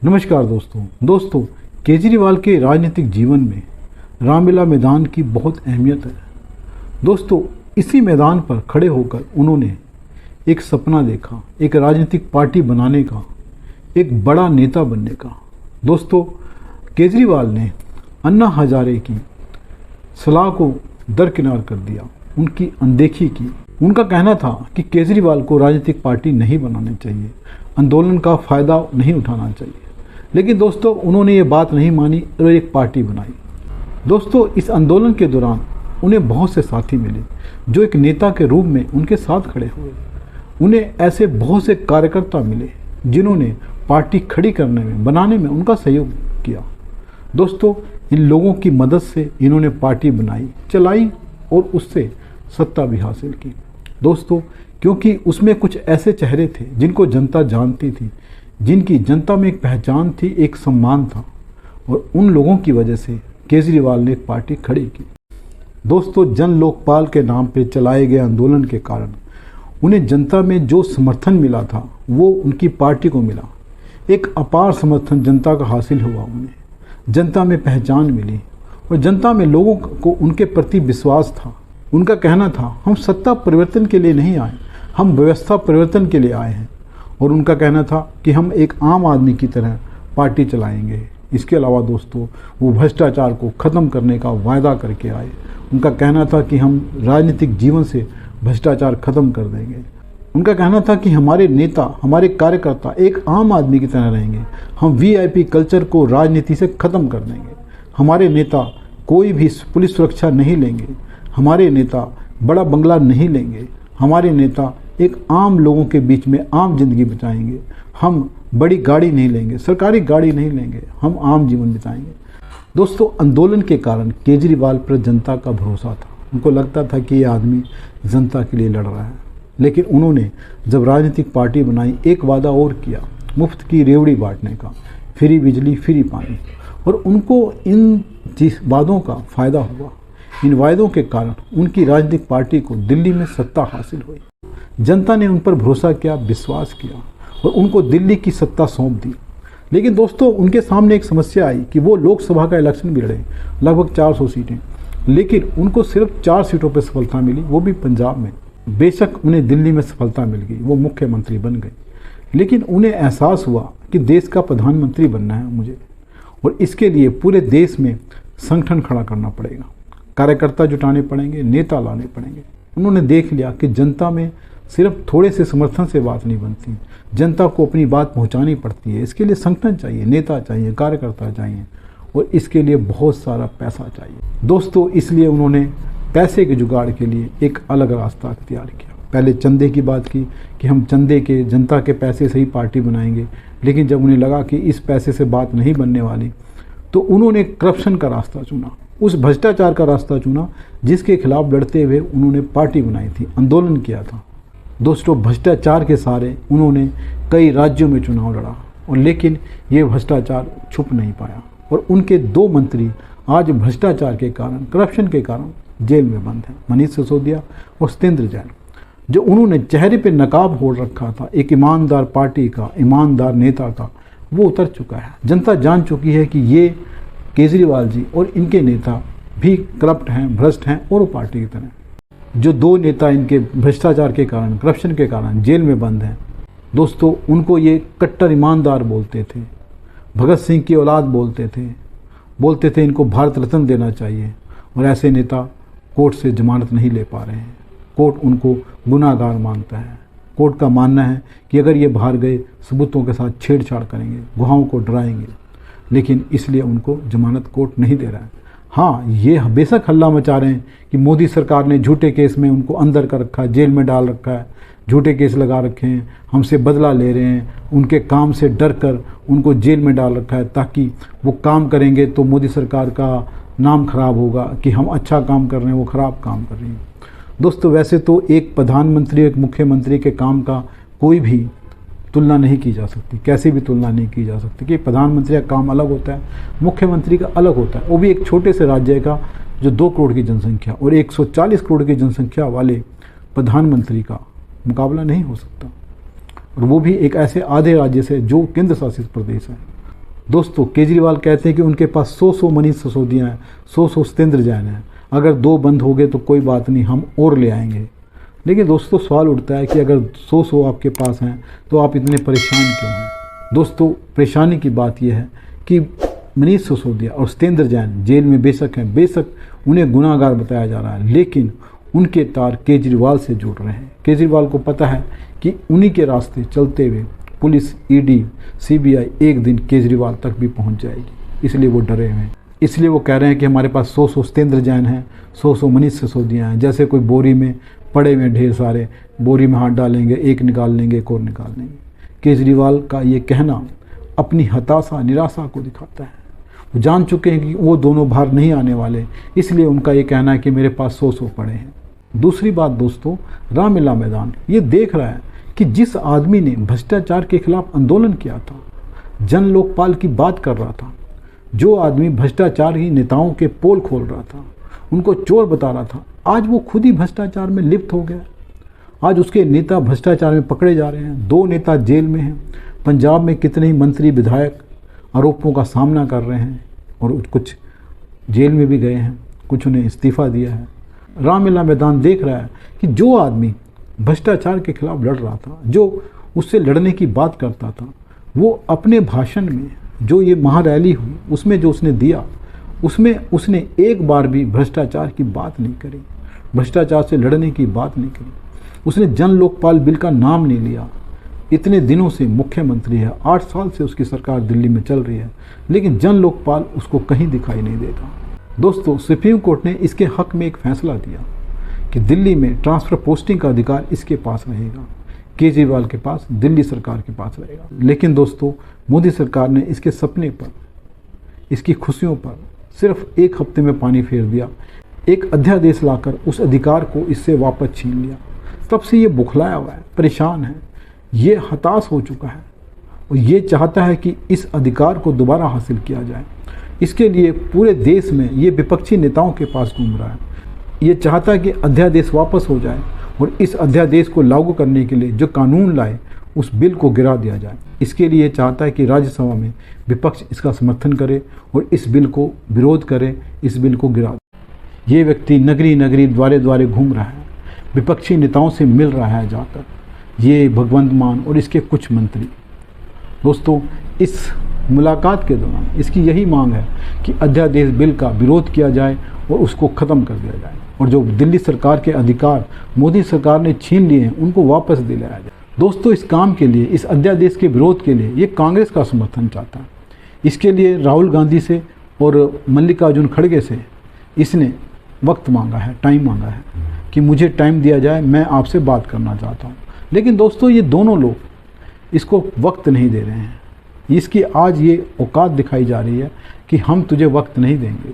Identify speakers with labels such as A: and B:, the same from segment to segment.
A: नमस्कार दोस्तों केजरीवाल के राजनीतिक जीवन में रामलीला मैदान की बहुत अहमियत है। दोस्तों, इसी मैदान पर खड़े होकर उन्होंने एक सपना देखा, एक राजनीतिक पार्टी बनाने का, एक बड़ा नेता बनने का। दोस्तों, केजरीवाल ने अन्ना हजारे की सलाह को दरकिनार कर दिया, उनकी अनदेखी की। उनका कहना था कि केजरीवाल को राजनीतिक पार्टी नहीं बनानी चाहिए, आंदोलन का फ़ायदा नहीं उठाना चाहिए। लेकिन दोस्तों, उन्होंने ये बात नहीं मानी और एक पार्टी बनाई। दोस्तों, इस आंदोलन के दौरान उन्हें बहुत से साथी मिले जो एक नेता के रूप में उनके साथ खड़े हुए। उन्हें ऐसे बहुत से कार्यकर्ता मिले जिन्होंने पार्टी खड़ी करने में, बनाने में उनका सहयोग किया। दोस्तों, इन लोगों की मदद से इन्होंने पार्टी बनाई, चलाई और उससे सत्ता भी हासिल की। दोस्तों, क्योंकि उसमें कुछ ऐसे चेहरे थे जिनको जनता जानती थी, जिनकी जनता में एक पहचान थी, एक सम्मान था, और उन लोगों की वजह से केजरीवाल ने एक पार्टी खड़ी की। दोस्तों, जन लोकपाल के नाम पे चलाए गए आंदोलन के कारण उन्हें जनता में जो समर्थन मिला था वो उनकी पार्टी को मिला। एक अपार समर्थन जनता का हासिल हुआ, उन्हें जनता में पहचान मिली और जनता में लोगों को उनके प्रति विश्वास था। उनका कहना था, हम सत्ता परिवर्तन के लिए नहीं आए, हम व्यवस्था परिवर्तन के लिए आए हैं। और उनका कहना था कि हम एक आम आदमी की तरह पार्टी चलाएंगे। इसके अलावा दोस्तों, वो भ्रष्टाचार को ख़त्म करने का वायदा करके आए। उनका कहना था कि हम राजनीतिक जीवन से भ्रष्टाचार ख़त्म कर देंगे। उनका कहना था कि हमारे नेता, हमारे कार्यकर्ता एक आम आदमी की तरह रहेंगे। हम वीआईपी कल्चर को राजनीति से ख़त्म कर देंगे। हमारे नेता कोई भी पुलिस सुरक्षा नहीं लेंगे। हमारे नेता बड़ा बंगला नहीं लेंगे। हमारे नेता एक आम लोगों के बीच में आम जिंदगी बिताएंगे। हम बड़ी गाड़ी नहीं लेंगे, सरकारी गाड़ी नहीं लेंगे, हम आम जीवन बिताएंगे। दोस्तों, आंदोलन के कारण केजरीवाल पर जनता का भरोसा था। उनको लगता था कि ये आदमी जनता के लिए लड़ रहा है। लेकिन उन्होंने जब राजनीतिक पार्टी बनाई, एक वादा और किया, मुफ्त की रेवड़ी बांटने का, फ्री बिजली, फ्री पानी। और उनको इन वादों का फ़ायदा हुआ। इन वायदों के कारण उनकी राजनीतिक पार्टी को दिल्ली में सत्ता हासिल हुई। जनता ने उन पर भरोसा किया, विश्वास किया और उनको दिल्ली की सत्ता सौंप दी। लेकिन दोस्तों, उनके सामने एक समस्या आई कि वो लोकसभा का इलेक्शन भी लड़े, लगभग 400 सीटें। लेकिन उनको सिर्फ 4 सीटों पर सफलता मिली, वो भी पंजाब में। बेशक उन्हें दिल्ली में सफलता मिल गई, वो मुख्यमंत्री बन गए। लेकिन उन्हें एहसास हुआ कि देश का प्रधानमंत्री बनना है मुझे, और इसके लिए पूरे देश में संगठन खड़ा करना पड़ेगा, कार्यकर्ता जुटाने पड़ेंगे, नेता लाने पड़ेंगे। उन्होंने देख लिया कि जनता में सिर्फ थोड़े से समर्थन से बात नहीं बनती, जनता को अपनी बात पहुंचानी पड़ती है। इसके लिए संगठन चाहिए, नेता चाहिए, कार्यकर्ता चाहिए, और इसके लिए बहुत सारा पैसा चाहिए। दोस्तों, इसलिए उन्होंने पैसे के जुगाड़ के लिए एक अलग रास्ता अख्तियार किया। पहले चंदे की बात की कि हम चंदे के, जनता के पैसे से ही पार्टी बनाएंगे। लेकिन जब उन्हें लगा कि इस पैसे से बात नहीं बनने वाली, तो उन्होंने करप्शन का रास्ता चुना, उस भ्रष्टाचार का रास्ता चुना जिसके खिलाफ लड़ते हुए उन्होंने पार्टी बनाई थी, आंदोलन किया था। दोस्तों, भ्रष्टाचार के सहारे उन्होंने कई राज्यों में चुनाव लड़ा, और लेकिन ये भ्रष्टाचार छुप नहीं पाया। और उनके 2 मंत्री आज भ्रष्टाचार के कारण, करप्शन के कारण जेल में बंद हैं, मनीष सिसोदिया और सत्येंद्र जैन। जो उन्होंने चेहरे पे नकाब ओढ़ रखा था एक ईमानदार पार्टी का, ईमानदार नेता का, वो उतर चुका है। जनता जान चुकी है कि ये केजरीवाल जी और इनके नेता भी करप्ट हैं, भ्रष्ट हैं, और पार्टी की तरह। जो 2 नेता इनके भ्रष्टाचार के कारण, करप्शन के कारण जेल में बंद हैं, दोस्तों, उनको ये कट्टर ईमानदार बोलते थे, भगत सिंह की औलाद बोलते थे इनको भारत रत्न देना चाहिए। और ऐसे नेता कोर्ट से जमानत नहीं ले पा रहे हैं। कोर्ट उनको गुनाहगार मानता है। कोर्ट का मानना है कि अगर ये बाहर गए सबूतों के साथ छेड़छाड़ करेंगे, गुहाओं को डराएंगे, लेकिन इसलिए उनको जमानत कोर्ट नहीं दे रहा है। हाँ, ये बेशक हल्ला मचा रहे हैं कि मोदी सरकार ने झूठे केस में उनको अंदर कर रखा है, जेल में डाल रखा है, झूठे केस लगा रखे हैं, हमसे बदला ले रहे हैं, उनके काम से डर कर उनको जेल में डाल रखा है ताकि वो काम करेंगे तो मोदी सरकार का नाम खराब होगा कि हम अच्छा काम कर रहे हैं, वो ख़राब काम कर रही हैं। दोस्तों, वैसे तो एक प्रधानमंत्री, एक मुख्यमंत्री के काम का कोई भी तुलना नहीं की जा सकती, कैसे भी तुलना नहीं की जा सकती कि प्रधानमंत्री का काम अलग होता है, मुख्यमंत्री का अलग होता है। वो भी एक छोटे से राज्य का जो 2 करोड़ की जनसंख्या और 140 करोड़ की जनसंख्या वाले प्रधानमंत्री का मुकाबला नहीं हो सकता। और वो भी एक ऐसे आधे राज्य से जो केंद्र शासित प्रदेश है। दोस्तों केजरीवाल कहते हैं कि उनके पास 100 मनीष सिसोदिया हैं, 100 सत्येंद्र जैन हैं, अगर 2 बंद हो गए तो कोई बात नहीं, हम और ले आएंगे। लेकिन दोस्तों सवाल उठता है कि अगर 100 आपके पास हैं तो आप इतने परेशान क्यों हैं। दोस्तों परेशानी की बात यह है कि मनीष सिसोदिया और सत्येंद्र जैन जेल में बेशक हैं, बेशक उन्हें गुनाहगार बताया जा रहा है, लेकिन उनके तार केजरीवाल से जुड़ रहे हैं। केजरीवाल को पता है कि उन्हीं के रास्ते चलते हुए पुलिस, ईडी, सीबीआई एक दिन केजरीवाल तक भी पहुंच जाएगी, इसलिए वो डरे हुए हैं। इसलिए वो कह रहे हैं कि हमारे पास 100 सत्येंद्र जैन हैं, 100 मनीष सिसोदिया हैं। जैसे कोई बोरी में पड़े हुए ढेर सारे, बोरी में हाथ डालेंगे, एक निकाल लेंगे, एक और निकाल लेंगे। केजरीवाल का ये कहना अपनी हताशा, निराशा को दिखाता है। वो जान चुके हैं कि वो दोनों बाहर नहीं आने वाले, इसलिए उनका ये कहना है कि मेरे पास 100 पड़े हैं। दूसरी बात दोस्तों, रामलीला मैदान ये देख रहा है कि जिस आदमी ने भ्रष्टाचार के खिलाफ आंदोलन किया था, जन लोकपाल की बात कर रहा था, जो आदमी भ्रष्टाचार ही नेताओं के पोल खोल रहा था, उनको चोर बता रहा था, आज वो खुद ही भ्रष्टाचार में लिप्त हो गया। आज उसके नेता भ्रष्टाचार में पकड़े जा रहे हैं। 2 नेता जेल में हैं। पंजाब में कितने ही मंत्री, विधायक आरोपों का सामना कर रहे हैं और कुछ जेल में भी गए हैं, कुछ उन्हें इस्तीफ़ा दिया है। रामलीला मैदान देख रहा है कि जो आदमी भ्रष्टाचार के खिलाफ लड़ रहा था, जो उससे लड़ने की बात करता था, वो अपने भाषण में जो ये महारैली हुई उसमें जो उसने दिया, उसमें उसने एक बार भी भ्रष्टाचार की बात नहीं करी, भ्रष्टाचार से लड़ने की बात नहीं करी। उसने जन लोकपाल बिल का नाम नहीं लिया। इतने दिनों से मुख्यमंत्री है, 8 साल से उसकी सरकार दिल्ली में चल रही है, लेकिन जन लोकपाल उसको कहीं दिखाई नहीं देता। दोस्तों सुप्रीम कोर्ट ने इसके हक में एक फैसला दिया कि दिल्ली में ट्रांसफ़र पोस्टिंग का अधिकार इसके पास रहेगा, केजरीवाल के पास, दिल्ली सरकार के पास रहेगा। लेकिन दोस्तों मोदी सरकार ने इसके सपने पर, इसकी खुशियों पर सिर्फ 1 हफ्ते में पानी फेर दिया। एक अध्यादेश लाकर उस अधिकार को इससे वापस छीन लिया। तब से ये बुखलाया हुआ है, परेशान है, ये हताश हो चुका है और ये चाहता है कि इस अधिकार को दोबारा हासिल किया जाए। इसके लिए पूरे देश में ये विपक्षी नेताओं के पास घूम रहा है। ये चाहता है कि अध्यादेश वापस हो जाए और इस अध्यादेश को लागू करने के लिए जो कानून लाए उस बिल को गिरा दिया जाए। इसके लिए चाहता है कि राज्यसभा में विपक्ष इसका समर्थन करे और इस बिल को विरोध करे, इस बिल को गिरा दे। ये व्यक्ति नगरी नगरी, द्वारे द्वारे घूम रहा है, विपक्षी नेताओं से मिल रहा है जाकर, ये भगवंत मान और इसके कुछ मंत्री। दोस्तों इस मुलाकात के दौरान इसकी यही मांग है कि अध्यादेश बिल का विरोध किया जाए और उसको ख़त्म कर दिया जाए और जो दिल्ली सरकार के अधिकार मोदी सरकार ने छीन लिए हैं उनको वापस दिलाया जाए। दोस्तों इस काम के लिए, इस अध्यादेश के विरोध के लिए ये कांग्रेस का समर्थन चाहता है। इसके लिए राहुल गांधी से और मल्लिकार्जुन खड़गे से इसने वक्त मांगा है, टाइम मांगा है कि मुझे टाइम दिया जाए, मैं आपसे बात करना चाहता हूँ। लेकिन दोस्तों ये दोनों लोग इसको वक्त नहीं दे रहे हैं। इसकी आज ये औकात दिखाई जा रही है कि हम तुझे वक्त नहीं देंगे।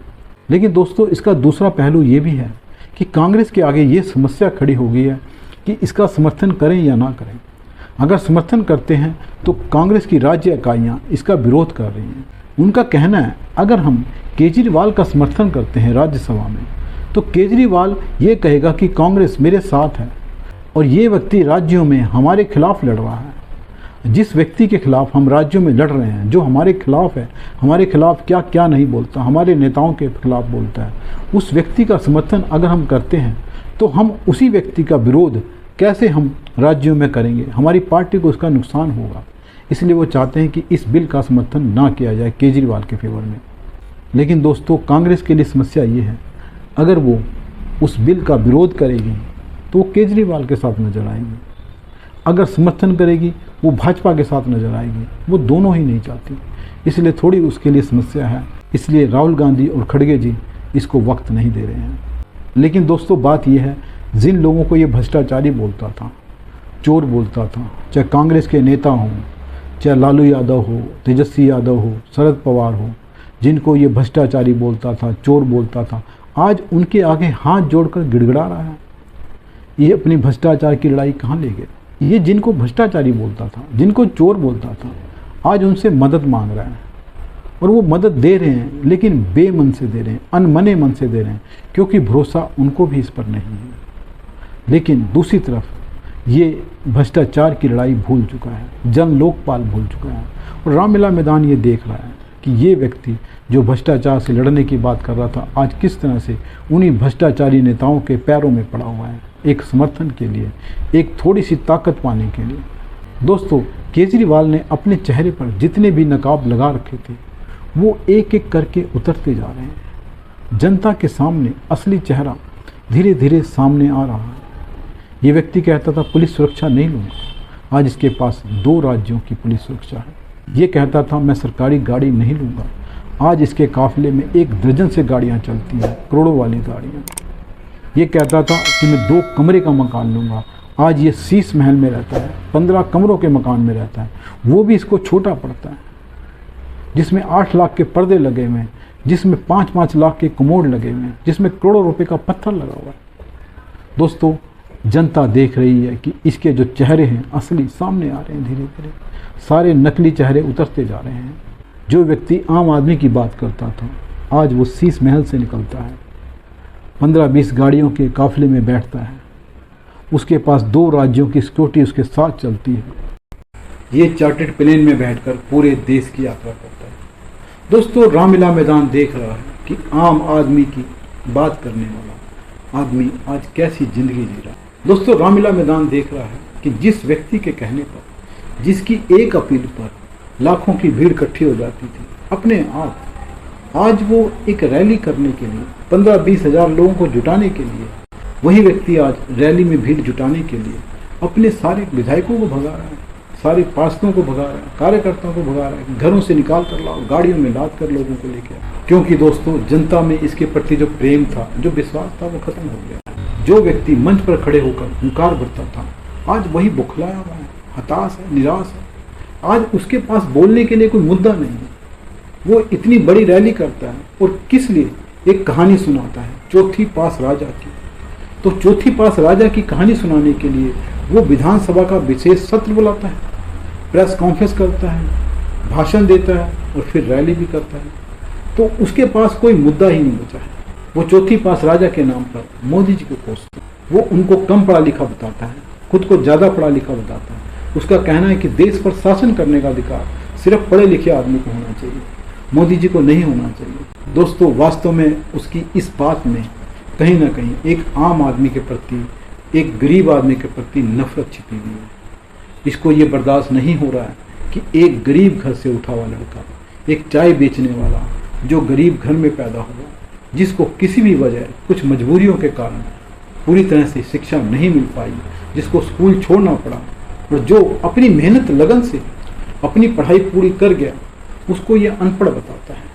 A: लेकिन दोस्तों इसका दूसरा पहलू ये भी है कि कांग्रेस के आगे ये समस्या खड़ी हो गई है कि इसका समर्थन करें या ना करें। अगर समर्थन करते हैं तो कांग्रेस की राज्य इकाइयाँ इसका विरोध कर रही हैं। उनका कहना है अगर हम केजरीवाल का समर्थन करते हैं राज्यसभा में तो केजरीवाल ये कहेगा कि कांग्रेस मेरे साथ है और ये व्यक्ति राज्यों में हमारे खिलाफ लड़ रहा है। जिस व्यक्ति के खिलाफ हम राज्यों में लड़ रहे हैं, जो हमारे खिलाफ है, हमारे खिलाफ क्या क्या नहीं बोलता, हमारे नेताओं के खिलाफ बोलता है, उस व्यक्ति का समर्थन अगर हम करते हैं तो हम उसी व्यक्ति का विरोध कैसे हम राज्यों में करेंगे, हमारी पार्टी को उसका नुकसान होगा। इसलिए वो चाहते हैं कि इस बिल का समर्थन ना किया जाए केजरीवाल के फेवर में। लेकिन दोस्तों कांग्रेस के लिए समस्या ये है, अगर वो उस बिल का विरोध करेगी तो वो केजरीवाल के साथ नजर आएंगे, अगर समर्थन करेगी वो भाजपा के साथ नजर आएगी। वो दोनों ही नहीं चाहती, इसलिए थोड़ी उसके लिए समस्या है। इसलिए राहुल गांधी और खड़गे जी इसको वक्त नहीं दे रहे हैं। लेकिन दोस्तों बात यह है, जिन लोगों को ये भ्रष्टाचारी बोलता था, चोर बोलता था, चाहे कांग्रेस के नेता हों, चाहे लालू यादव हो, तेजस्वी यादव हो, शरद पवार हो, जिनको ये भ्रष्टाचारी बोलता था, चोर बोलता था, आज उनके आगे हाथ जोड़कर गिड़गिड़ा रहा है। ये अपनी भ्रष्टाचार की लड़ाई कहाँ ले गए? ये जिनको भ्रष्टाचारी बोलता था, जिनको चोर बोलता था, आज उनसे मदद मांग रहा है और वो मदद दे रहे हैं, लेकिन बेमन से दे रहे हैं, अनमने मन से दे रहे हैं, क्योंकि भरोसा उनको भी इस पर नहीं है। लेकिन दूसरी तरफ ये भ्रष्टाचार की लड़ाई भूल चुका है, जन लोकपाल भूल चुका है और रामलीला मैदान ये देख रहा है। कि ये व्यक्ति जो भ्रष्टाचार से लड़ने की बात कर रहा था, आज किस तरह से उन्हीं भ्रष्टाचारी नेताओं के पैरों में पड़ा हुआ है, एक समर्थन के लिए, एक थोड़ी सी ताकत पाने के लिए। दोस्तों, केजरीवाल ने अपने चेहरे पर जितने भी नकाब लगा रखे थे वो एक एक करके उतरते जा रहे हैं। जनता के सामने असली चेहरा धीरे धीरे सामने आ रहा है। ये व्यक्ति कहता था पुलिस सुरक्षा नहीं लूँगा, आज इसके पास 2 राज्यों की पुलिस सुरक्षा है। ये कहता था मैं सरकारी गाड़ी नहीं लूँगा, आज इसके काफिले में 1 दर्जन से गाड़ियाँ चलती हैं, करोड़ों वाली गाड़ियाँ। ये कहता था कि मैं 2 कमरे का मकान लूँगा, आज ये शीश महल में रहता है, 15 कमरों के मकान में रहता है, वो भी इसको छोटा पड़ता है, जिसमें 8 लाख के पर्दे लगे हुए हैं, जिसमें 5-5 लाख के कमोड लगे हुए हैं, जिसमें करोड़ों रुपए का पत्थर लगा हुआ है। दोस्तों, जनता देख रही है कि इसके जो चेहरे हैं असली सामने आ रहे हैं, धीरे धीरे सारे नकली चेहरे उतरते जा रहे हैं। जो व्यक्ति आम आदमी की बात करता था, आज वो शीश महल से निकलता है, 15-20 गाड़ियों के काफिले में बैठता है, उसके पास 2 राज्यों की सिक्योरिटी उसके साथ चलती है, ये चार्टर्ड प्लेन में बैठकर पूरे देश की यात्रा करता है। दोस्तों, रामलीला मैदान देख रहा है कि आम आदमी की बात करने वाला आदमी आज कैसी जिंदगी जी रहा है। दोस्तों, रामलीला मैदान देख रहा है कि जिस व्यक्ति के कहने पर, जिसकी एक अपील पर लाखों की भीड़ इकट्ठी हो जाती थी अपने आप, आज वो एक रैली करने के लिए 15-20 हज़ार लोगों को जुटाने के लिए, वही व्यक्ति आज रैली में भीड़ जुटाने के लिए अपने सारे विधायकों को भगा रहा है, सारे पार्षदों को भगा रहा है, कार्यकर्ताओं को भगा रहा है, घरों से निकाल कर लाओ, गाड़ियों में लाद कर लोगों को लेके आओ। क्योंकि दोस्तों, जनता में इसके प्रति जो प्रेम था, जो विश्वास था, वो खत्म हो गया। जो व्यक्ति मंच पर खड़े होकर हुंकार भरता था, आज वही बुखलाया हुआ है, हताश है, निराश है। आज उसके पास बोलने के लिए कोई मुद्दा नहीं है। वो इतनी बड़ी रैली करता है और किस लिए? एक कहानी सुनाता है, चौथी पास राजा की। तो चौथी पास राजा की कहानी सुनाने के लिए वो विधानसभा का विशेष सत्र बुलाता है, प्रेस कॉन्फ्रेंस करता है, भाषण देता है और फिर रैली भी करता है। तो उसके पास कोई मुद्दा ही नहीं बचा है। वो चौथी पास राजा के नाम पर मोदी जी को कोसता है, वो उनको कम पढ़ा लिखा बताता है, खुद को ज़्यादा पढ़ा लिखा बताता है। उसका कहना है कि देश पर शासन करने का अधिकार सिर्फ पढ़े लिखे आदमी को होना चाहिए, मोदी जी को नहीं होना चाहिए। दोस्तों, वास्तव में उसकी इस बात में कहीं ना कहीं एक आम आदमी के प्रति, एक गरीब आदमी के प्रति नफरत छिपी हुई है। इसको ये बर्दाश्त नहीं हो रहा है कि एक गरीब घर से उठा हुआ लड़का, एक चाय बेचने वाला जो गरीब घर में पैदा हुआ, जिसको किसी भी वजह, कुछ मजबूरियों के कारण पूरी तरह से शिक्षा नहीं मिल पाई, जिसको स्कूल छोड़ना पड़ा, और जो अपनी मेहनत लगन से अपनी पढ़ाई पूरी कर गया, उसको ये अनपढ़ बताता है।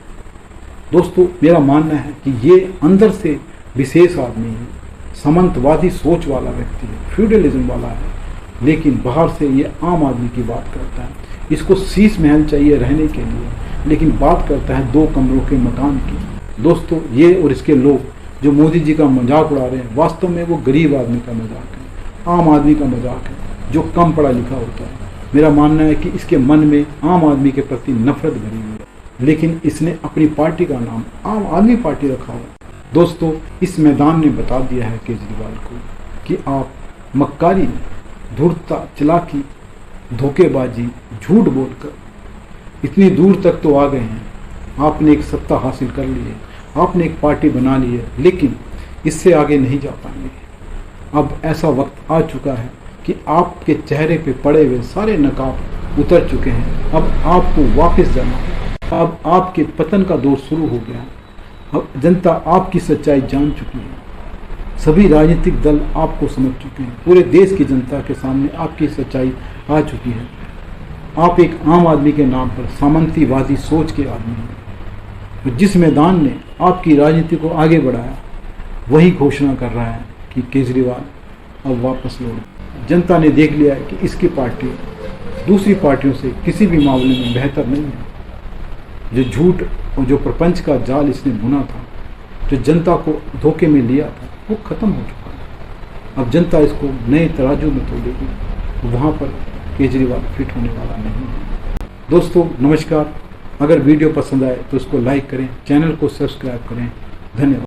A: दोस्तों, मेरा मानना है कि ये अंदर से विशेष आदमी है, सामंतवादी सोच वाला व्यक्ति है, फ्यूडलिज्म वाला है, लेकिन बाहर से ये आम आदमी की बात करता है। इसको शीश महल चाहिए रहने के लिए, लेकिन बात करता है 2 कमरों के मकान की। दोस्तों, ये और इसके लोग जो मोदी जी का मजाक उड़ा रहे हैं, वास्तव में वो गरीब आदमी का मजाक है, आम आदमी का मजाक है, जो कम पढ़ा लिखा होता है। मेरा मानना है कि इसके मन में आम आदमी के प्रति नफरत भरी हुई है, लेकिन इसने अपनी पार्टी का नाम आम आदमी पार्टी रखा हुआ है। दोस्तों, इस मैदान ने बता दिया है केजरीवाल को कि आप मक्कारी, धूर्तता, चालाकी, धोखेबाजी, झूठ बोलकर इतनी दूर तक तो आ गए हैं। आपने एक सत्ता हासिल कर ली है, आपने एक पार्टी बना ली है, लेकिन इससे आगे नहीं जा पाएंगे। अब ऐसा वक्त आ चुका है कि आपके चेहरे पे पड़े हुए सारे नकाब उतर चुके हैं। अब आपको वापस जाना है। अब आपके पतन का दौर शुरू हो गया। अब जनता आपकी सच्चाई जान चुकी है, सभी राजनीतिक दल आपको समझ चुके हैं, पूरे देश की जनता के सामने आपकी सच्चाई आ चुकी है। आप एक आम आदमी के नाम पर सामंतीवादी सोच के आदमी हैं। जिस मैदान ने आपकी राजनीति को आगे बढ़ाया, वही घोषणा कर रहा है कि केजरीवाल अब वापस लौट। जनता ने देख लिया है कि इसकी पार्टी दूसरी पार्टियों से किसी भी मामले में बेहतर नहीं है। जो झूठ और जो प्रपंच का जाल इसने बुना था, जो जनता को धोखे में लिया था, वो खत्म हो चुका है। अब जनता इसको नए तराजू में तोड़ेगी, तो वहाँ पर केजरीवाल फिट होने वाला नहीं है। दोस्तों नमस्कार, अगर वीडियो पसंद आए तो इसको लाइक करें, चैनल को सब्सक्राइब करें। धन्यवाद।